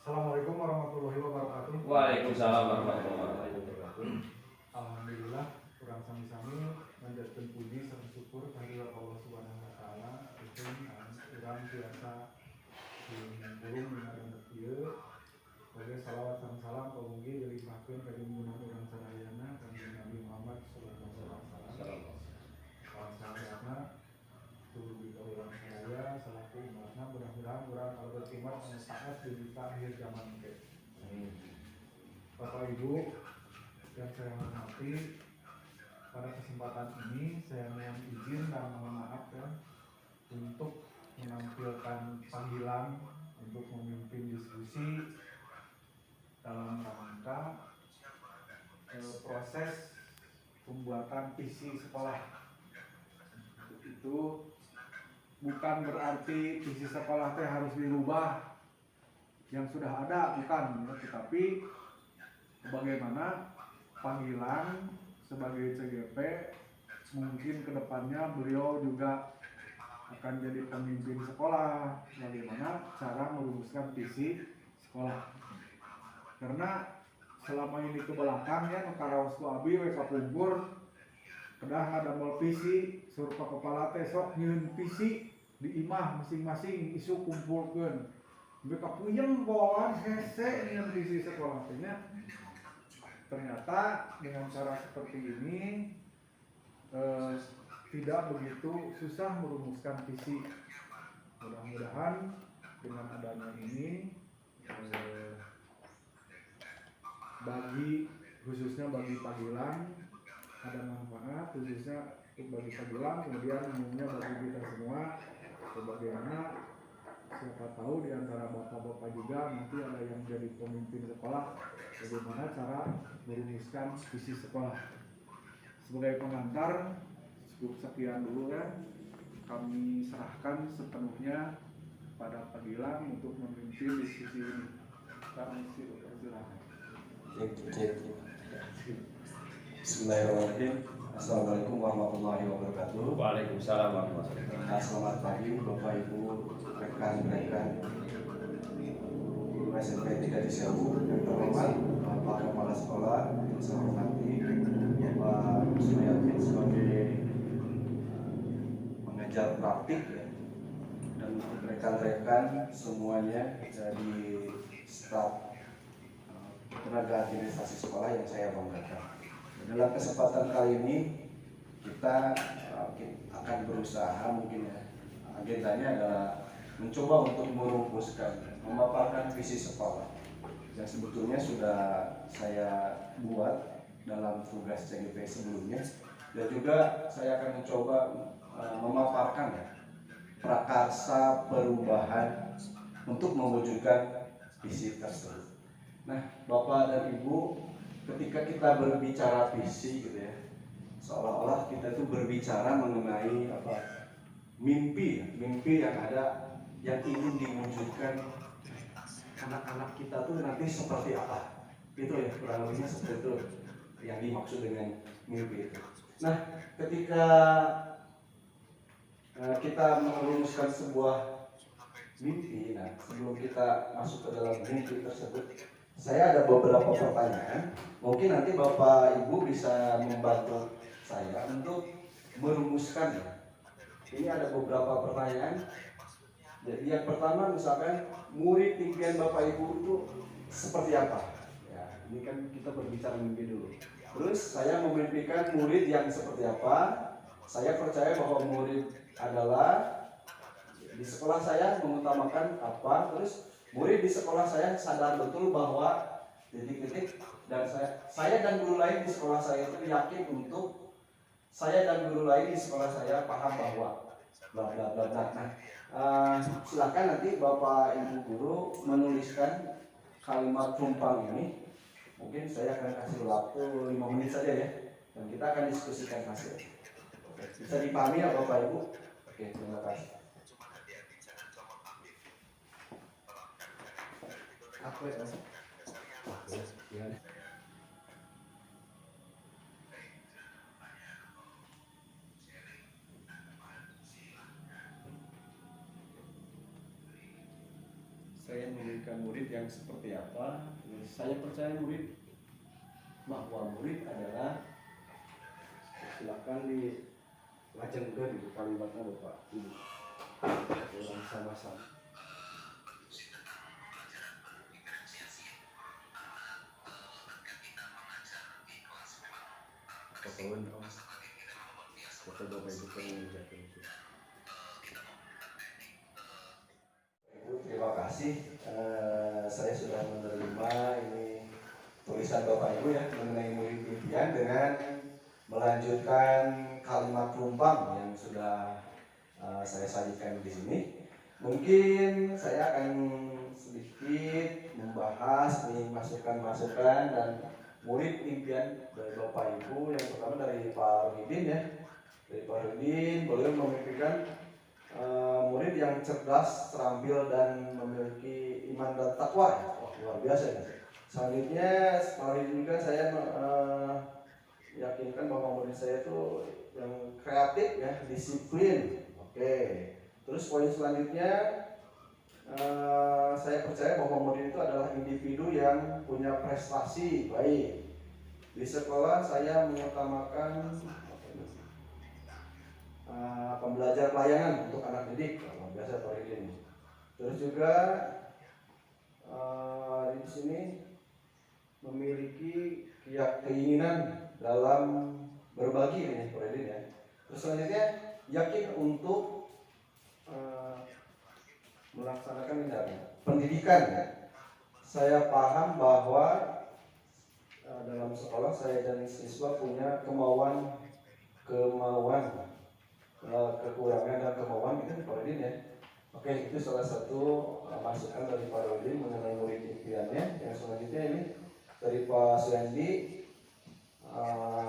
Assalamualaikum warahmatullahi wabarakatuh. Waalaikumsalam warahmatullahi wabarakatuh. Alhamdulillah, kurang sami-sami manjatkeun puji sareng syukur kehadirat Allah Subhanahu wa taala. Urang biasa dilingkulung dina rendet ieu. Oge salawat sareng salam pamugi dilimpahkeun ka junjungan urang sadayana Kanjeng Nabi Muhammad sallallahu alaihi wasallam. Sahabatna tuluy urang sadaya salaku umatna, mudah-mudahan urang kalebet iman anu taat di akhir zaman teh. Bapak Ibu yang saya hormati, pada kesempatan ini saya mohon izin dan mohon maaf ya untuk menampilkan panggilan untuk memimpin diskusi dalam rangka proses pembuatan visi sekolah. Itu bukan berarti visi sekolah teh harus dirubah yang sudah ada, bukan, tetapi bagaimana panggilan sebagai CGP mungkin kedepannya beliau juga akan jadi pemimpin sekolah, bagaimana cara merumuskan visi sekolah. Karena selama ini ke belakang ya karaos ku abi we kapungkur kedah ngadamel visi surpa kepala teh sok nyieun visi di imah masing-masing isu kumpulkeun mereka puyeng bawaan hese nyieun visi sekolah teh. Ternyata dengan cara seperti ini tidak begitu susah merumuskan visi. Mudah-mudahan dengan adanya ini khususnya bagi Pagilan ada manfaat, khususnya bagi Pagilan, kemudian umumnya bagi kita semua. Bagaimana siapa tahu di antara bapak-bapak juga nanti ada yang jadi pemimpin sekolah, bagaimana cara merumuskan visi sekolah. Sebagai pengantar, cukup sekian dulu ya. Kami serahkan sepenuhnya pada Pagilan untuk memimpin diskusi ini. Kami silakan. Bismillahirrahmanirrahim. Assalamualaikum warahmatullahi wabarakatuh. Waalaikumsalam warahmatullahi wabarakatuh. Selamat pagi Bapak Ibu rekan-rekan guru SMP 3 Cisewu yang terhormat Bapak Kepala Sekolah yang saya hormati Bapak Sumayati sebagai pengajar praktik ya, dan rekan-rekan semuanya dari staf tenaga administrasi sekolah yang saya banggakan. Dalam kesempatan kali ini kita akan berusaha mungkin ya, agendanya adalah mencoba untuk merumuskan, memaparkan visi sekolah yang sebetulnya sudah saya buat dalam tugas CGP sebelumnya, dan juga saya akan mencoba memaparkan ya, prakarsa perubahan untuk mewujudkan visi tersebut. Nah, Bapak dan Ibu, ketika kita berbicara visi gitu ya, seolah-olah kita itu berbicara mengenai mimpi yang ada, yang ingin diwujudkan anak-anak kita tuh nanti seperti apa. Itu ya kurang lebihnya seperti itu yang dimaksud dengan mimpi itu. Nah, ketika kita merumuskan sebuah mimpi, nah sebelum kita masuk ke dalam mimpi tersebut, saya ada beberapa pertanyaan. Mungkin nanti Bapak Ibu bisa membantu saya untuk merumuskan ya. Ini ada beberapa pertanyaan. Jadi yang pertama misalkan murid impian Bapak Ibu itu seperti apa? Ya, ini kan kita berbicara mimpi dulu. Terus saya memimpikan murid yang seperti apa? Saya percaya bahwa murid adalah di sekolah saya mengutamakan apa? Terus murid di sekolah saya sadar betul bahwa titik-titik, dan saya dan guru lain di sekolah saya itu yakin untuk saya dan guru lain di sekolah saya paham bahwa bla bla bla bla. Nah, silakan nanti Bapak Ibu guru menuliskan kalimat tumpang ini. Mungkin saya akan kasih waktu 5 menit saja ya, dan kita akan diskusikan hasil. Oke, bisa dipahami ya Bapak Ibu? Oke, terima kasih. Apa ya? saya menjadikan murid yang seperti apa. Saya percaya murid bahwa murid adalah, silakan di lajengkeun di kalimatnya Bapak Ibu. Orang sama-sama. Kawan Om, kata Bapak Ibu kan mengerjakan itu. Ibu, terima kasih. Saya sudah menerima ini tulisan Bapak Ibu ya mengenai murid impian dengan melanjutkan kalimat rumpang yang sudah saya sajikan di sini. Mungkin saya akan sedikit membahas nih masukan-masukan dan murid impian dari Bapak Ibu. Yang pertama dari Pak Rudin ya. Dari Pak Rudin, beliau memimpikan murid yang cerdas, terampil dan memiliki iman dan takwa. Wah, luar biasa ya. Selanjutnya, Pak Rudin juga saya yakinkan bahwa murid saya itu yang kreatif ya, disiplin. Oke. Terus poin selanjutnya, saya percaya bahwa murid itu adalah individu yang punya prestasi baik. Di sekolah saya mengutamakan pembelajar pelayanan untuk anak didik, luar biasa Pak ini. Terus juga di sini memiliki keinginan dalam berbagi ini Pak ya. Terus selanjutnya yakin untuk melaksanakan pendidikan. Saya paham bahwa dalam sekolah saya dan siswa punya kemauan, kekurangan dan kemauan itu Pak Rodin ya. Oke, itu salah satu masukan dari Pak Rodin mengenai murid impiannya. Yang selanjutnya ini dari Pak Suendi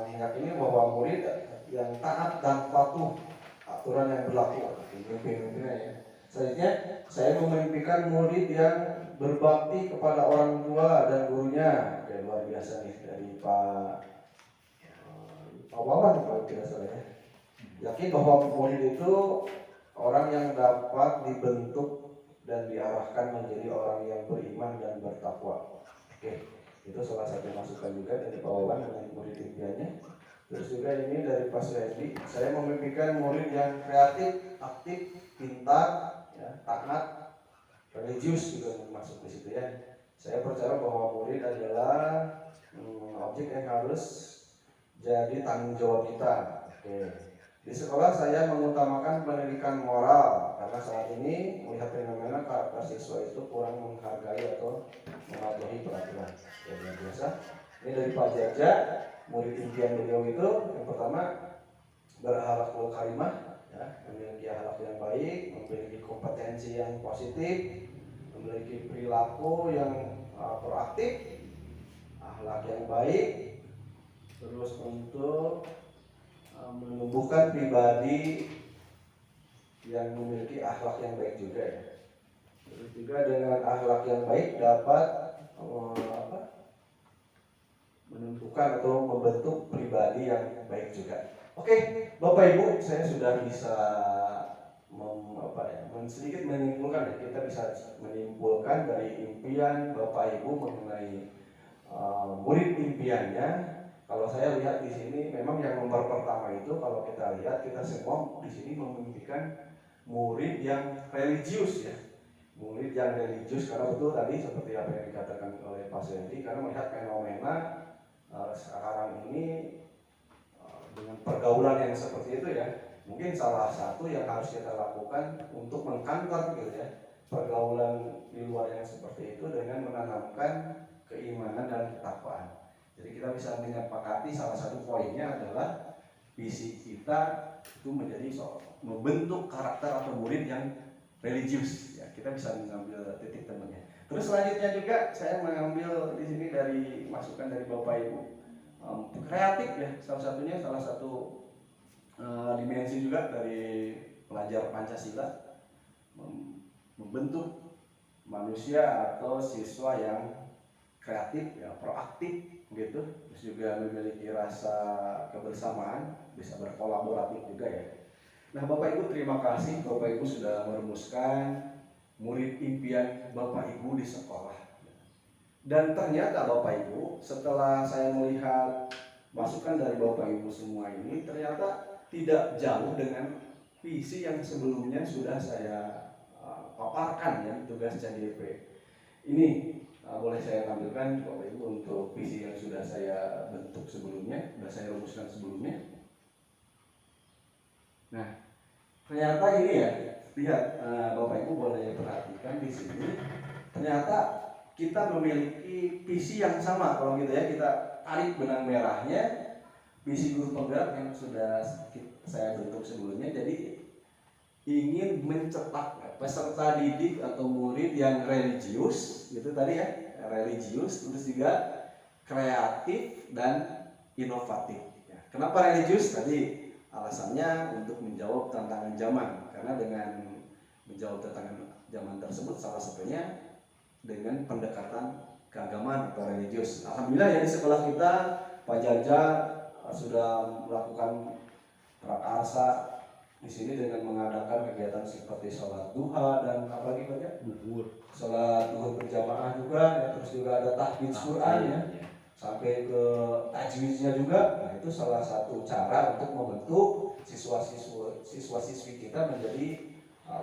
meyakini bahwa murid yang taat dan patuh aturan yang berlaku. Mimpi-mimpinya ya. Selanjutnya, saya memimpikan murid yang berbakti kepada orang tua dan gurunya. Oke, luar biasa nih dari Pak Wawan kalau tidak salah ya. Yakin bahwa murid itu orang yang dapat dibentuk dan diarahkan menjadi orang yang beriman dan bertakwa. Oke, itu salah satu masukan juga dari Pak Wawan mengenai murid impiannya. Terus juga ini dari Pak Suhedi, saya memimpikan murid yang kreatif, aktif, pintar, ya, taat, religius juga masuk di situ ya. Saya percaya bahwa murid adalah objek yang harus jadi tanggung jawab kita. Oke. Di sekolah saya mengutamakan pendidikan moral karena saat ini melihat fenomena karakter siswa itu kurang menghargai atau mematuhi peraturan. Ya, biasa. Ini dari Pak Jaja, murid impian beliau itu yang pertama berakhlakul karimah, ya, memiliki akhlak yang baik, memiliki kompetensi yang positif, memiliki perilaku yang proaktif, akhlak yang baik, terus untuk menumbuhkan pribadi yang memiliki akhlak yang baik juga ya. Terus juga dengan akhlak yang baik dapat menentukan atau membentuk pribadi yang baik juga. Oke, Bapak Ibu, saya sudah bisa sedikit menyimpulkan ya. Kita bisa menyimpulkan dari impian Bapak Ibu mengenai murid impiannya. Kalau saya lihat di sini, memang yang nomor pertama itu kalau kita lihat kita semua di sini memimpikan murid yang religius ya, murid yang religius karena betul tadi seperti apa yang dikatakan oleh Pak Sendi, karena melihat fenomena sekarang ini dengan pergaulan yang seperti itu ya, mungkin salah satu yang harus kita lakukan untuk mengkantor gitu ya pergaulan di luar yang seperti itu dengan menanamkan keimanan dan ketakwaan. Jadi kita bisa menyepakati salah satu poinnya adalah visi kita itu menjadi membentuk karakter atau murid yang religius. Ya, kita bisa mengambil titik temunya. Terus selanjutnya juga saya mengambil di sini dari masukan dari Bapak Ibu kreatif ya, salah satu dimensi juga dari pelajar Pancasila membentuk manusia atau siswa yang kreatif ya, proaktif gitu, terus juga memiliki rasa kebersamaan, bisa berkolaboratif juga ya. Nah Bapak Ibu terima kasih, Bapak Ibu sudah merumuskan murid impian Bapak Ibu di sekolah. Dan ternyata Bapak Ibu, setelah saya melihat masukan dari Bapak Ibu semua ini, ternyata tidak jauh dengan visi yang sebelumnya sudah saya paparkan ya, tugas CDP. Ini boleh saya tampilkan Bapak Ibu untuk visi yang sudah saya bentuk sebelumnya, sudah saya rumuskan sebelumnya. Nah, ternyata ini ya, lihat Bapak Ibu boleh perhatikan di sini. Ternyata kita memiliki visi yang sama kalau gitu ya, kita tarik benang merahnya, visi guru penggerak yang sudah saya bentuk sebelumnya. Jadi ingin mencetak peserta didik atau murid yang religius, itu tadi ya, religius, terus juga kreatif dan inovatif. Ya, kenapa religius? Tadi alasannya untuk menjawab tantangan zaman, karena dengan menjawab tantangan zaman tersebut salah satunya dengan pendekatan keagamaan atau religius. Alhamdulillah ya di sekolah kita Pak Jaja sudah melakukan prakarsa di sini dengan mengadakan kegiatan seperti sholat duha dan apalagi Pak, sholat duha berjamaah juga ya, terus juga ada tahfidz Quran ya, sampai ke tajwidnya juga. Nah, itu salah satu cara untuk membentuk siswa-siswi kita menjadi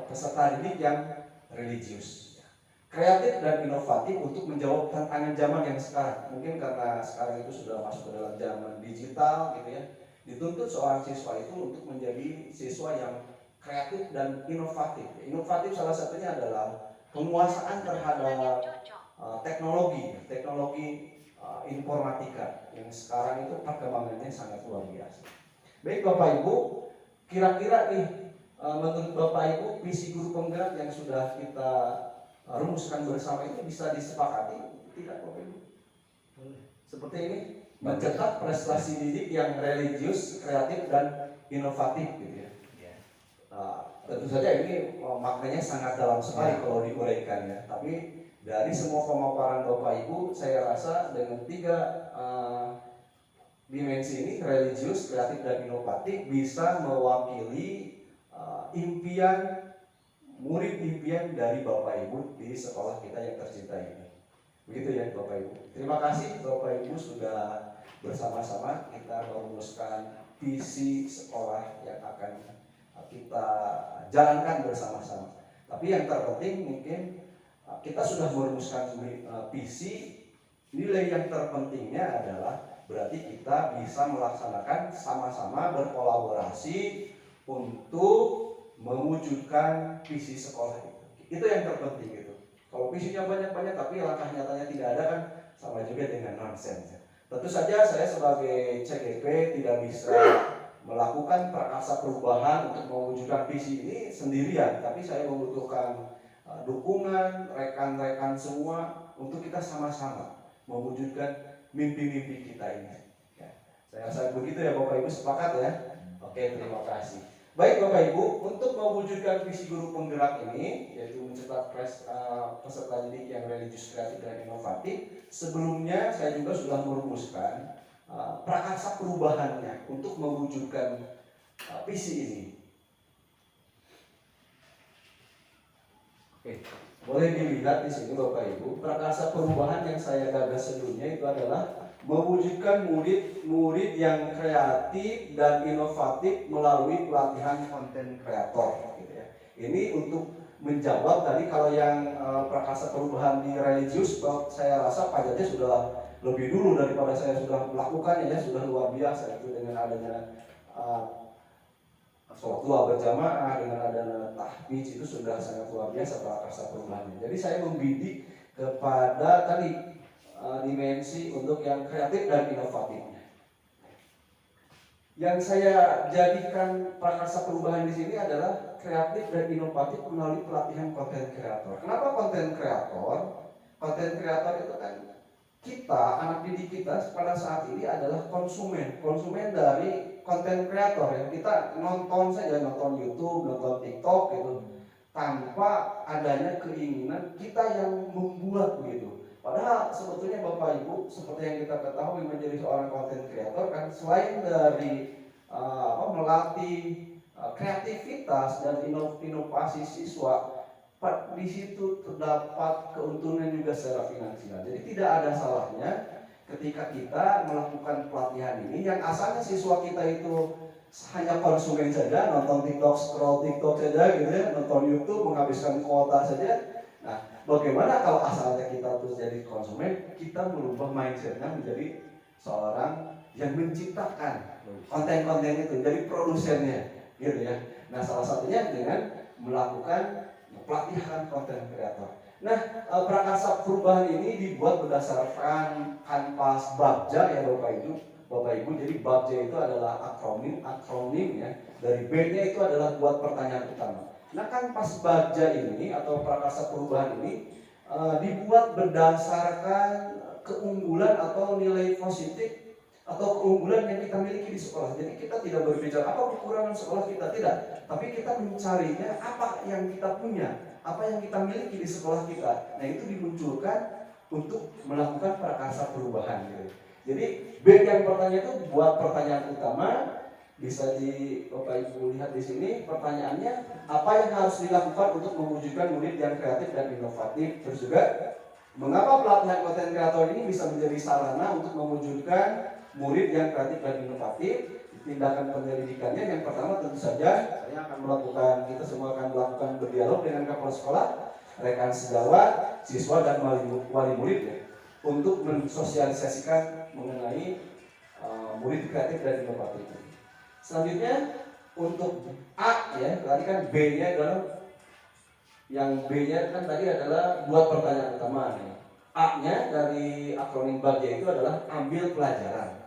peserta didik yang religius, kreatif dan inovatif untuk menjawab tantangan zaman yang sekarang. Mungkin karena sekarang itu sudah masuk ke dalam zaman digital gitu ya, dituntut seorang siswa itu untuk menjadi siswa yang kreatif dan inovatif. Inovatif salah satunya adalah penguasaan terhadap teknologi informatika yang sekarang itu perkembangannya sangat luar biasa. Baik Bapak Ibu, kira-kira nih menurut Bapak Ibu visi guru penggerak yang sudah kita rumuskan bersama ini bisa disepakati tidak Bapak Ibu? Seperti ini, mencetak prestasi didik yang religius, kreatif dan inovatif gitu ya. Tentu saja ini maknanya sangat dalam sekali kalau diuraikan ya. Tapi dari semua pemaparan Bapak Ibu, saya rasa dengan 3 dimensi ini, religius, kreatif dan inovatif, bisa mewakili impian murid impian dari Bapak Ibu di sekolah kita yang tercinta ini. Begitu ya Bapak Ibu. Terima kasih Bapak Ibu sudah bersama-sama kita merumuskan visi sekolah yang akan kita jalankan bersama-sama. Tapi yang terpenting mungkin kita sudah merumuskan visi, nilai yang terpentingnya adalah berarti kita bisa melaksanakan sama-sama berkolaborasi untuk mewujudkan visi sekolah itu. Itu yang terpenting gitu. Kalau visinya banyak-banyak tapi langkah nyatanya tidak ada kan sama juga dengan nonsens. Tentu saja saya sebagai CGP tidak bisa melakukan prakarsa perubahan untuk mewujudkan visi ini sendirian, tapi saya membutuhkan dukungan rekan-rekan semua untuk kita sama-sama mewujudkan mimpi-mimpi kita ini. Ya, saya rasa begitu ya Bapak Ibu, sepakat ya? Oke, terima kasih. Baik Bapak Ibu, untuk mewujudkan visi guru penggerak ini, yaitu mencetak peserta didik yang religius, kreatif dan inovatif, sebelumnya saya juga sudah merumuskan prakarsa perubahannya untuk mewujudkan visi ini. Oke, boleh dilihat di sini Bapak Ibu, prakarsa perubahan yang saya gagas sebelumnya itu adalah mewujudkan murid-murid yang kreatif dan inovatif melalui pelatihan konten kreator gitu ya. Ini untuk menjawab tadi kalau yang prakarsa perubahan di religius, saya rasa Pak Jaja sudah lebih dulu daripada saya sudah melakukannya ya, sudah luar biasa itu dengan adanya sholat duha berjamaah, dengan adanya tahfidz itu sudah sangat luar biasa prakarsa perubahannya. Jadi saya membidik kepada tadi dimensi untuk yang kreatif dan inovatifnya. Yang saya jadikan prakarsa perubahan di sini adalah kreatif dan inovatif melalui pelatihan konten kreator. Kenapa konten kreator? Konten kreator itu kan kita, anak didik kita pada saat ini adalah konsumen dari konten kreator ya. Kita nonton saja, nonton YouTube, nonton TikTok gitu, tanpa adanya keinginan kita yang membuat begitu. Padahal sebetulnya Bapak Ibu, seperti yang kita ketahui menjadi seorang konten kreator kan selain dari melatih kreativitas dan inovasi siswa, di situ terdapat keuntungan juga secara finansial. Jadi tidak ada salahnya ketika kita melakukan pelatihan ini yang asalnya siswa kita itu hanya konsumen saja, nonton TikTok, scroll TikTok saja gitu ya, nonton YouTube, menghabiskan kuota saja. Nah, bagaimana kalau asalnya kita terus jadi konsumen, kita merubah mindsetnya menjadi seorang yang menciptakan konten-konten itu, jadi produsennya gitu ya. Nah, salah satunya dengan melakukan pelatihan konten kreator. Nah, prakarsa perubahan ini dibuat berdasarkan kanvas Babja ya Bapak Ibu. Jadi Babja itu adalah akronim ya. Dari B-nya itu adalah buat pertanyaan utama. Nah, kanvas Babja ini atau prakarsa perubahan ini dibuat berdasarkan keunggulan atau nilai positif atau keunggulan yang kita miliki di sekolah. Jadi kita tidak berbicara apa kekurangan sekolah kita, tidak. Tapi kita mencarinya apa yang kita punya, apa yang kita miliki di sekolah kita. Nah, itu dimunculkan untuk melakukan prakarsa perubahan gitu. Jadi B yang pertanyaan itu buat pertanyaan utama, bisa di Bapak Ibu lihat di sini pertanyaannya, apa yang harus dilakukan untuk mewujudkan murid yang kreatif dan inovatif. Terus juga mengapa pelatihan konten kreator ini bisa menjadi sarana untuk mewujudkan murid yang kreatif dan inovatif. Tindakan penyelidikannya yang pertama tentu saja saya akan melakukan, kita semua akan melakukan berdialog dengan kepala sekolah, rekan sejawat, siswa dan wali murid ya, untuk mensosialisasikan mengenai murid kreatif dan inovatif. Selanjutnya untuk A ya, tadi kan B-nya adalah yang B-nya kan tadi adalah buat pertanyaan utama nih. A-nya dari akronim Babja itu adalah ambil pelajaran.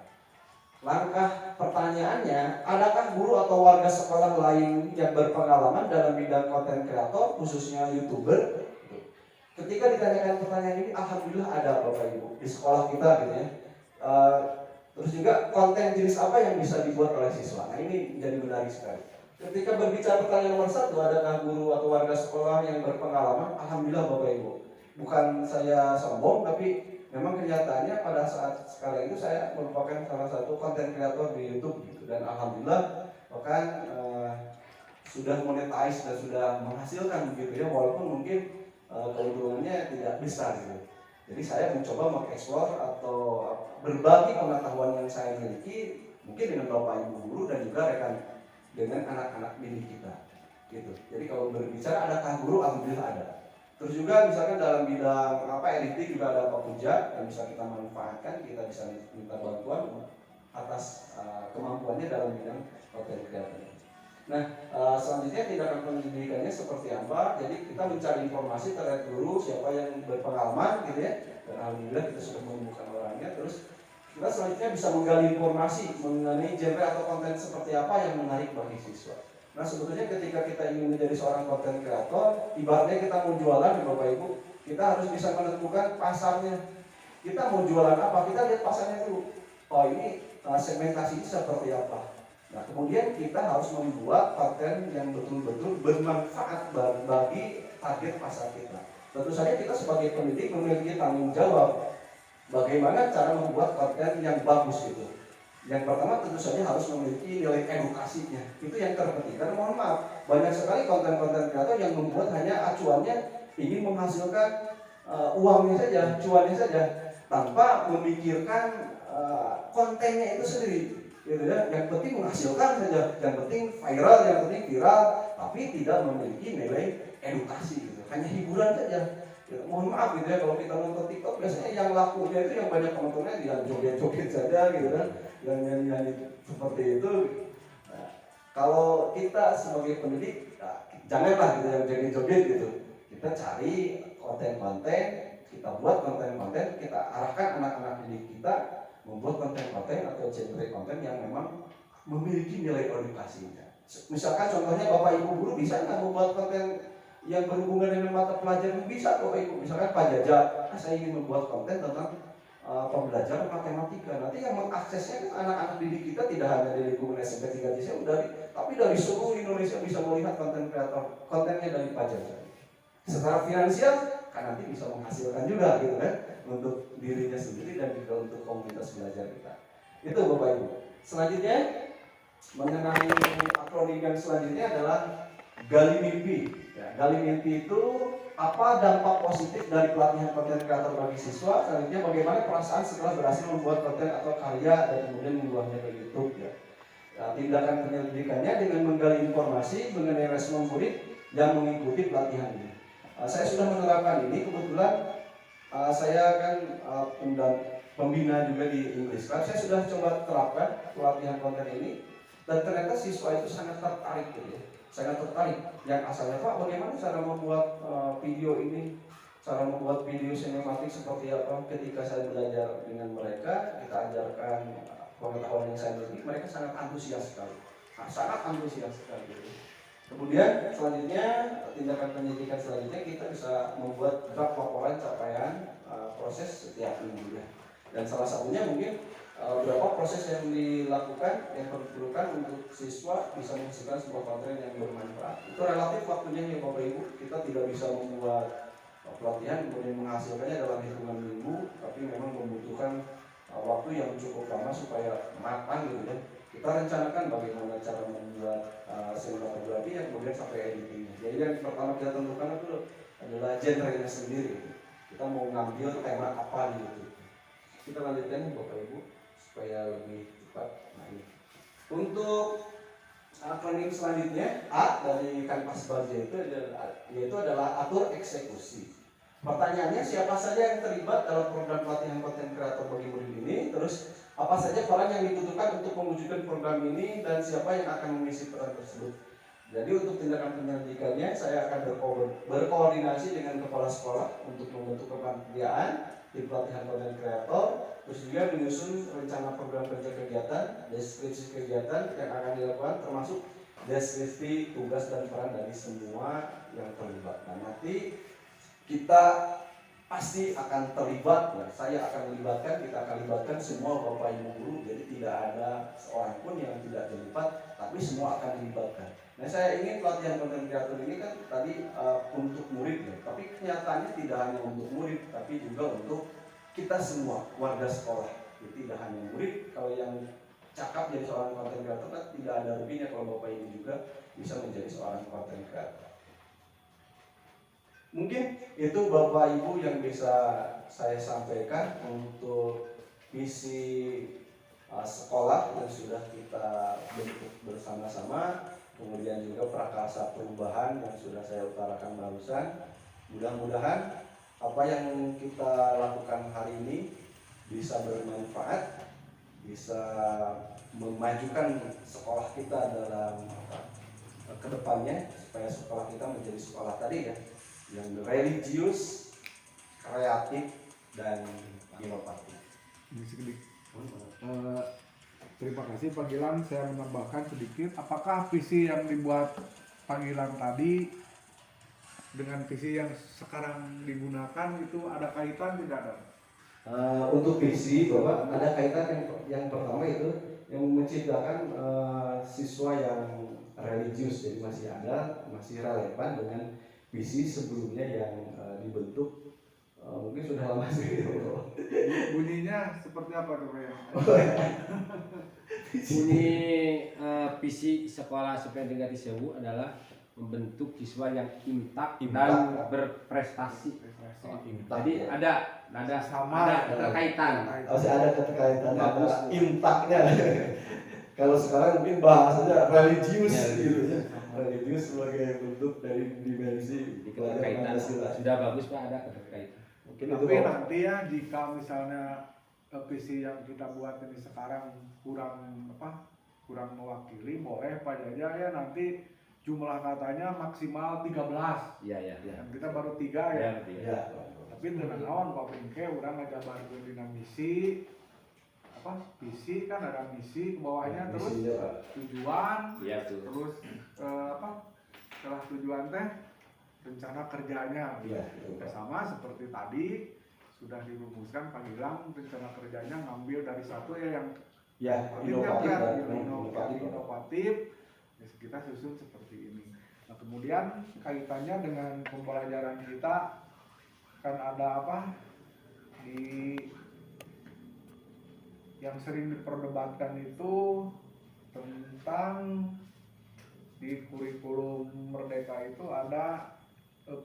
Langkah pertanyaannya, adakah guru atau warga sekolah lain yang berpengalaman dalam bidang konten kreator, khususnya YouTuber? Ketika ditanyakan pertanyaan ini, alhamdulillah ada Bapak Ibu di sekolah kita gitu ya. Terus juga konten jenis apa yang bisa dibuat oleh siswa? Nah, ini menjadi menarik sekali. Ketika berbicara pertanyaan nomor 1, adakah guru atau warga sekolah yang berpengalaman? Alhamdulillah Bapak Ibu. Bukan saya sombong, tapi memang kenyataannya pada saat sekali itu saya merupakan salah satu konten kreator di YouTube gitu. Dan alhamdulillah bahkan sudah monetize dan sudah menghasilkan begitu ya, walaupun mungkin keuntungannya tidak besar gitu. Jadi saya mencoba mengeksplor atau berbagi pengetahuan yang saya miliki mungkin dengan Bapak Ibu guru dan juga rekan dengan anak-anak didik kita gitu. Jadi kalau berbicara adakah guru, alhamdulillah ada. Terus juga misalkan dalam bidang editing juga ada Pak Puja yang bisa kita manfaatkan, kita bisa minta bantuan atas kemampuannya dalam bidang konten kreator. Nah, selanjutnya tindakan pendidikannya seperti apa? Jadi kita mencari informasi terkait guru siapa yang berpengalaman gitu ya. Dan alhamdulillah kita sudah menemukan orangnya. Terus kita selanjutnya bisa menggali informasi mengenai genre atau konten seperti apa yang menarik bagi siswa. Nah, sebetulnya ketika kita ingin menjadi seorang konten kreator, ibaratnya kita mau jualan Bapak Ibu, kita harus bisa menentukan pasarnya. Kita mau jualan apa? Kita lihat pasarnya dulu. Oh, ini segmentasinya seperti apa? Nah, kemudian kita harus membuat konten yang betul-betul bermanfaat bagi target pasar kita. Tentu saja kita sebagai pendidik memiliki tanggung jawab bagaimana cara membuat konten yang bagus itu. Yang pertama tentu saja harus memiliki nilai edukasinya. Itu yang terpenting. Karena mohon maaf, banyak sekali konten-konten kreator yang membuat hanya acuannya ingin menghasilkan uangnya saja, cuannya saja, tanpa memikirkan kontennya itu sendiri. Gitu ya. Yang penting menghasilkan saja, yang penting viral, yang penting viral, tapi tidak memiliki nilai edukasi. Gitu. Hanya hiburan saja. Ya, mohon maaf gitu ya, kalau kita nonton TikTok biasanya yang lakunya itu yang banyak penontonnya dia joget-joget saja gitu kan, yang nyanyi-nyanyi seperti itu. Nah, kalau kita sebagai pendidik, nah, janganlah gitu yang joget-joget gitu. Kita cari konten-konten, kita buat konten-konten, kita arahkan anak-anak didik kita membuat konten-konten atau genre konten yang memang memiliki nilai edukasinya. Misalkan contohnya Bapak Ibu guru bisa nggak membuat konten yang berhubungan dengan mata pelajaran? Bisa Bapak Ibu. Misalkan Pak Jaja, saya ingin membuat konten tentang pembelajaran matematika. Nanti yang mengaksesnya kan anak-anak didik kita tidak hanya di lingkungan SMP 3 JC, tapi dari seluruh Indonesia bisa melihat konten kreator, kontennya dari Pak Jaja. Secara finansial kan nanti bisa menghasilkan juga gitu kan, untuk dirinya sendiri dan juga untuk komunitas belajar kita. Itu Bapak Ibu. Selanjutnya mengenai akronim yang selanjutnya adalah gali mimpi. Ya, gali mimpi itu apa dampak positif dari pelatihan konten kreator bagi siswa, selanjutnya bagaimana perasaan setelah berhasil membuat konten atau karya dan kemudian mengunggahnya ke YouTube ya. Nah, tindakan penyelidikannya dengan menggali informasi mengenai respon murid yang mengikuti pelatihan ini. Saya sudah menerapkan ini, kebetulan saya kan pembina juga di English Club. Saya sudah coba terapkan pelatihan konten ini dan ternyata siswa itu sangat tertarik gitu ya. Sangat tertarik. Yang asalnya, Pak, bagaimana cara membuat video ini, cara membuat video sinematik seperti apa? Ketika saya belajar dengan mereka, kita ajarkan pengetahuan yang saya miliki, mereka sangat antusias sekali. Sangat antusias sekali. Kemudian selanjutnya, tindakan penyidikan selanjutnya kita bisa membuat draft laporan capaian proses setiap minggu ya. Dan salah satunya mungkin berapa proses yang dilakukan yang diperlukan untuk siswa bisa menghasilkan sebuah konten yang bermanfaat. Itu relatif waktunya ya Bapak Ibu. Kita tidak bisa membuat pelatihan kemudian menghasilkannya dalam hitungan minggu, tapi memang membutuhkan waktu yang cukup lama supaya matang gitu ya. Kita rencanakan bagaimana cara membuat sinematografi yang kemudian sampai editingnya. Jadi yang pertama kita tentukan itu adalah genre-nya sendiri. Kita mau ngambil tema apa gitu. Kita lanjutkan Bapak Ibu supaya lebih cepat. Nah, ini. Untuk akronim selanjutnya A dari Kanvas Baja itu adalah atur eksekusi. Pertanyaannya, siapa saja yang terlibat dalam program pelatihan konten kreator bagi murid ini? Terus apa saja peran yang dibutuhkan untuk mewujudkan program ini dan siapa yang akan mengisi peran tersebut? Jadi untuk tindakan penyelidikannya saya akan berkoordinasi dengan kepala sekolah untuk membentuk kepanitiaan tim pelatihan konten kreator, terus juga menyusun rencana program kerja kegiatan, deskripsi kegiatan yang akan dilakukan termasuk deskripsi tugas dan peran dari semua yang terlibat. Nah, nanti kita pasti akan terlibat ya. Saya akan melibatkan, kita akan libatkan semua Bapak Ibu guru, jadi tidak ada seorang pun yang tidak terlibat, tapi semua akan dilibatkan. Nah, saya ingin pelatihan konten kreator ini kan tadi untuk murid ya, tapi kenyataannya tidak hanya untuk murid, tapi juga untuk kita semua warga sekolah. Jadi tidak hanya murid, kalau yang cakap jadi seorang konten kreator kan tidak ada ruginya kalau Bapak Ibu juga bisa menjadi seorang konten kreator. Mungkin itu Bapak Ibu yang bisa saya sampaikan untuk visi sekolah yang sudah kita bentuk bersama-sama, kemudian juga prakarsa perubahan yang sudah saya utarakan barusan. Mudah-mudahan apa yang kita lakukan hari ini bisa bermanfaat, bisa memajukan sekolah kita dalam kedepannya, supaya sekolah kita menjadi sekolah tadi ya, yang religius, kreatif, dan inovatif. Terima kasih Pak Gilang. Saya menambahkan sedikit, apakah visi yang dibuat Pak Gilang tadi dengan visi yang sekarang digunakan itu ada kaitan tidak ada? Untuk visi Bapak ada kaitan yang pertama itu yang menciptakan siswa yang religius, jadi masih relevan dengan visi sebelumnya yang dibentuk mungkin sudah lama sih. Bunyinya seperti apa tuh ya? Bunyi visi sekolah supaya tingkat Sewu adalah membentuk siswa yang intak dan berprestasi. Jadi ada keterkaitan. Harus ada keterkaitan antara intaknya. Kalau sekarang mungkin bahasanya religius gitu ya. Religius sebagai bentuk dari dimensi Keterkaitan sudah bagus Pak, ada keterkaitan. Mungkin Tapi itu nanti ya jika misalnya visi yang kita buat ini sekarang kurang mewakili, boleh Pak Jaja ya nanti jumlah katanya maksimal 13. Iya. Dan kita baru 3 ya. ya. Tapi dengan naon Pak Bingke udah ngajabarkeun dina misi visi kan ada misi ke bawahnya, terus Misinya, Pak. tujuan, Iya tuh. terus setelah tujuan teh rencana kerjanya. Iya, itu, Pak. Sama seperti tadi sudah dirumuskan Pak Gilang, rencana kerjanya ngambil dari satu yang inovatif. Kita susun seperti ini. Nah, kemudian kaitannya dengan pembelajaran kita kan ada yang sering diperdebatkan itu tentang di kurikulum Merdeka itu ada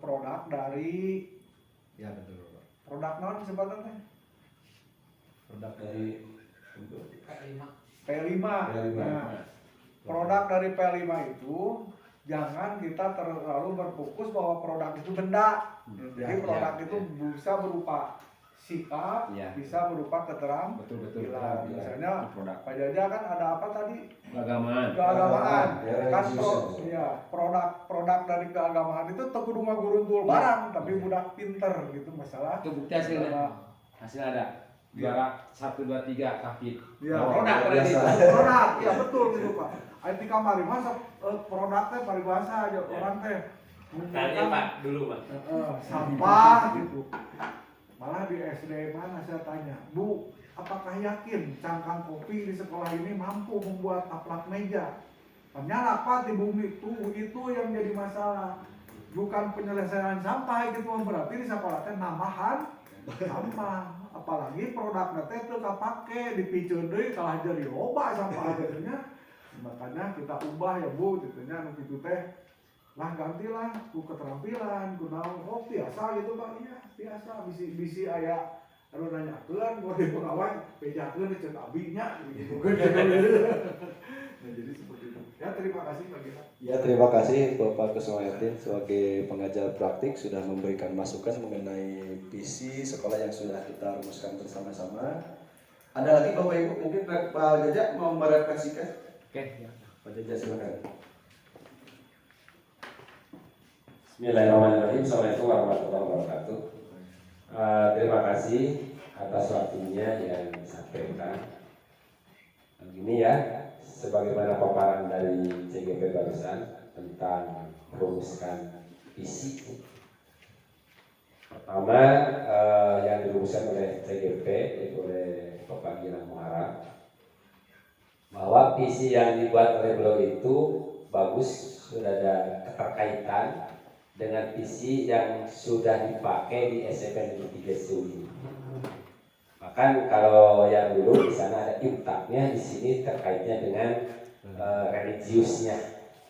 produk dari Ya betul Pak. produk non sebenarnya Produk dari P5. Nah, produk dari P5 itu jangan kita terlalu berfokus bahwa produk itu benda. Jadi produk itu bisa berupa sikap, Ya. bisa berupa keterampilan. Betul. Misalnya Produk Pak Jaja kan ada apa tadi? keagamaan. Keagamaan. Ya, Kan religius. produk dari keagamaan itu teu kudu ngaguruntul barang, tapi budak pinter gitu masalah. Itu bukti hasilnya. Hasil ada. Juara 1 2 3 kafir. Ya, Produk berarti. produk, ya betul gitu Pak. Ayo kamari masa produknya paribasa aja orang teh. Tanya Pak dulu Pak. Sampah gitu. Malah di SD mana saya tanya, Bu, apakah yakin cangkang kopi di sekolah ini mampu membuat taplak meja? Ternyata Pak di bumi itu yang jadi masalah. Bukan penyelesaian sampah gitu, berarti di sekolah teh nambahan sampah. Apalagi produknya teh teu kapake, dipiceun deui kalah jadi loba sampah gitu nya. Makanya kita ubah ya Bu, gitu nya anu kitu teh. Lah gantilah ku keterampilan, ku naon oh biasa gitu Pak. Iya, biasa bisi aya anu nanyakeun ku di pegawai bejakeun ceuk abinya gitu. Nah, jadi seperti itu. Ya terima kasih Pak Gita. Ya, terima kasih Bapak Ketua RT sebagai pengajar praktik sudah memberikan masukan mengenai visi sekolah yang sudah kita rumuskan bersama-sama. Ada lagi Bapak Ibu, mungkin Pak Jaja mau merefleksikan? Oke, ya. Pak Jaja silakan. Bismillahirrahmanirrahim. Assalamualaikum warahmatullahi wabarakatuh. Terima kasih atas waktunya yang disampaikan. Begini ya, sebagaimana paparan dari CGP barusan tentang merumuskan visi. Pertama yang dirumuskan oleh CGP yaitu oleh Bapak Gilang Muharram, bahwa visi yang dibuat oleh beliau itu bagus, sudah ada keterkaitan dengan visi yang sudah dipakai di SMP Negeri 3 Sewu. Bahkan kalau yang dulu di sana ada imtaknya, di sini terkaitnya dengan religiusnya,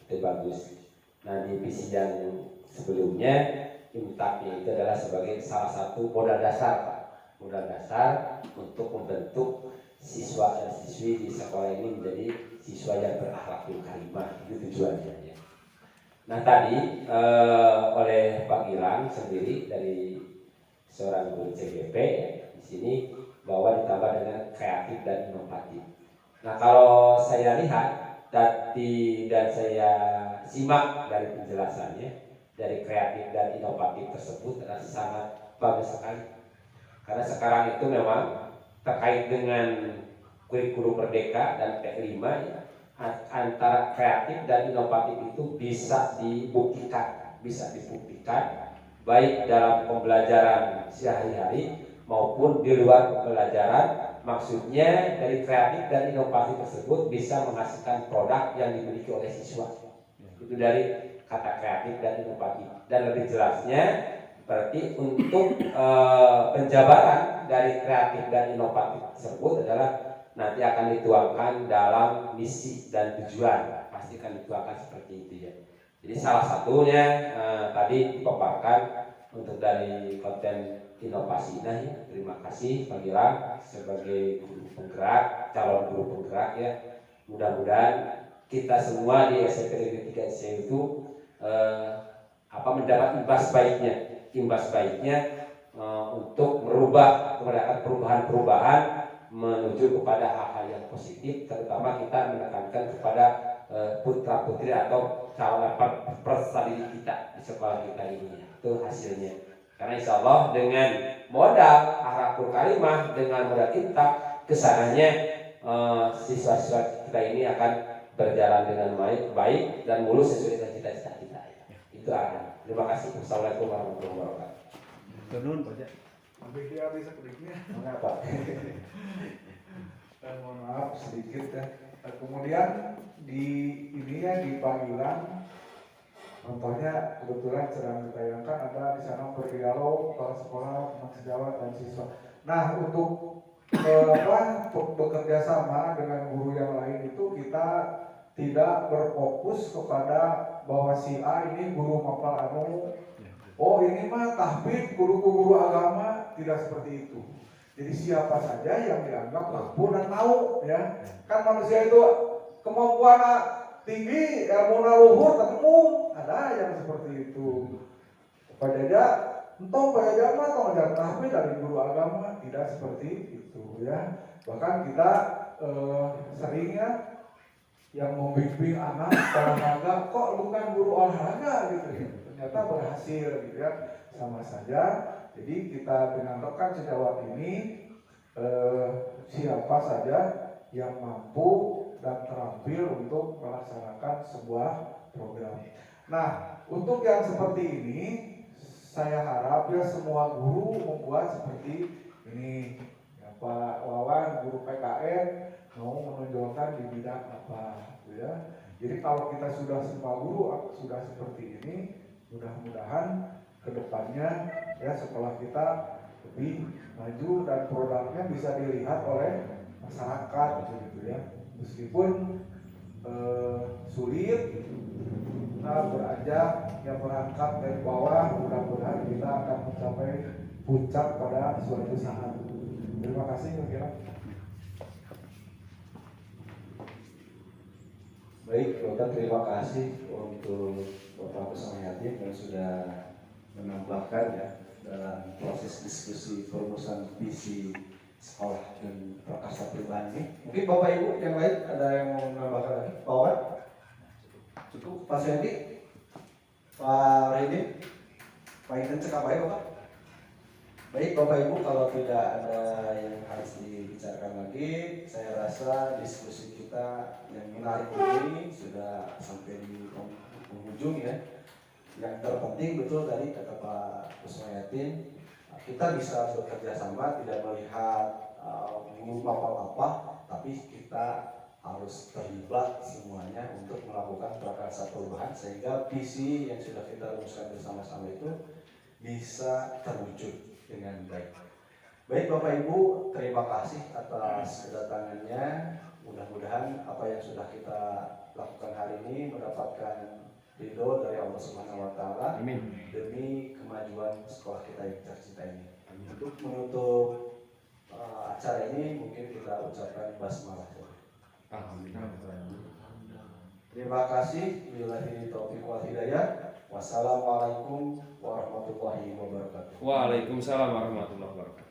itu bagus. Nah di visi yang sebelumnya imtaknya itu adalah sebagai salah satu modal dasar, Pak. Modal dasar untuk membentuk siswa dan siswi di sekolah ini menjadi siswa yang berakhlakul karimah, itu tujuannya. Ya. Nah tadi oleh Pak Gilang sendiri dari seorang guru CGP di sini bahwa ditambah dengan kreatif dan inovatif. Nah kalau saya lihat tadi dan saya simak dari penjelasannya, dari kreatif dan inovatif tersebut adalah sangat bagus sekali. Karena sekarang itu memang terkait dengan kurikulum Merdeka dan P5 ya, antara kreatif dan inovatif itu bisa dibuktikan baik dalam pembelajaran sehari-hari maupun di luar pembelajaran. Maksudnya dari kreatif dan inovasi tersebut bisa menghasilkan produk yang dimiliki oleh siswa. Itu dari kata kreatif dan inovatif. Dan lebih jelasnya berarti untuk penjabaran dari kreatif dan inovatif tersebut adalah nanti akan dituangkan dalam misi dan tujuan, pasti akan dituangkan seperti itu ya. Jadi salah satunya tadi dipaparkan untuk dari konten inovasi. Nah ya, terima kasih Pak Gilang sebagai guru penggerak, calon guru penggerak ya. Mudah-mudahan kita semua di SMP Negeri 3 SC itu mendapat imbas baiknya untuk merubah perubahan-perubahan menuju kepada hal-hal yang positif, terutama kita menekankan kepada putra putri atau calon peserta kita di sekolah kita ini. Itu hasilnya. Karena insya Allah dengan modal akhlakul karimah, dengan modal imtak, kesananya siswa-siswa kita ini akan berjalan dengan baik dan mulus sesuai dengan cita-cita kita. Itu ada. Terima kasih. Wassalamualaikum warahmatullahi wabarakatuh. Tenun Pak. Sampai dia bisa kediknya. Mengapa? Dan mohon maaf sedikit ya. Kemudian di ini ya di Pagilan, contohnya kebetulan sedang ditayangkan ada di sana berdialog para sekolah, teman sejawat dan siswa. Nah untuk bekerja sama dengan guru yang lain itu kita tidak berfokus kepada bahwa si A ini guru mapel anu, oh ini mah tahfidz guru agama, tidak seperti itu. Jadi siapa saja yang dianggap mampu dan mau, ya kan manusia itu kemampuan tinggi, ilmu luhur, tapi ada yang seperti itu. Pak Jaja, entong Pak Jaja mah tong ajar tahfidz dari guru agama, tidak seperti itu, ya. Bahkan kita seringnya yang membimbing anak olahraga, kok bukan guru olahraga gitu ya, ternyata berhasil gitu ya, sama saja. Jadi kita dengan rekan sejawat ini siapa saja yang mampu dan terampil untuk melaksanakan sebuah program. Nah, untuk yang seperti ini saya harap ya semua guru membuat seperti ini. Ya, Pak Wawan guru PKN mau menonjolkan di bidang apa, gitu ya. Jadi kalau kita sudah semua guru sudah seperti ini, mudah-mudahan kedepannya ya sekolah kita lebih maju dan produknya bisa dilihat oleh masyarakat, gitu ya. Meskipun sulit, kita beranjak yang berangkat dari bawah, mudah-mudahan kita akan mencapai puncak pada suatu saat. Terima kasih, kira-kira. Baik, Bapak, terima kasih untuk Bapak Kusmayati yang sudah menambahkan ya dalam proses diskusi perumusan visi sekolah dan prakarsa perubahan ini. Mungkin Bapak Ibu yang lain ada yang mau menambahkan lagi? Pak Wan? Cukup? Pak Sendi? Pak Redi? Pak Inten cekap baik Bapak? Baik Bapak Ibu, kalau tidak ada yang harus dibicarakan lagi, saya rasa diskusi kita yang menarik ini sudah sampai di penghujung ya. Yang terpenting betul tadi kata Pak Kusmayatin, kita bisa bekerja sama, tidak melihat apa-apa, tapi kita harus terlibat semuanya untuk melakukan prakarsa perubahan sehingga visi yang sudah kita rumuskan bersama-sama itu bisa terwujud dengan baik. Baik Bapak Ibu, terima kasih atas kedatangannya. Mudah-mudahan apa yang sudah kita lakukan hari ini mendapatkan ridho dari Allah Subhanahu wa taala demi kemajuan sekolah kita yang tercinta ini. Untuk menutup acara ini mungkin kita ucapkan basmalah. Terima kasih. Billahi taufiq wal hidayah. Wassalamualaikum warahmatullahi wabarakatuh. Waalaikumsalam warahmatullahi wabarakatuh.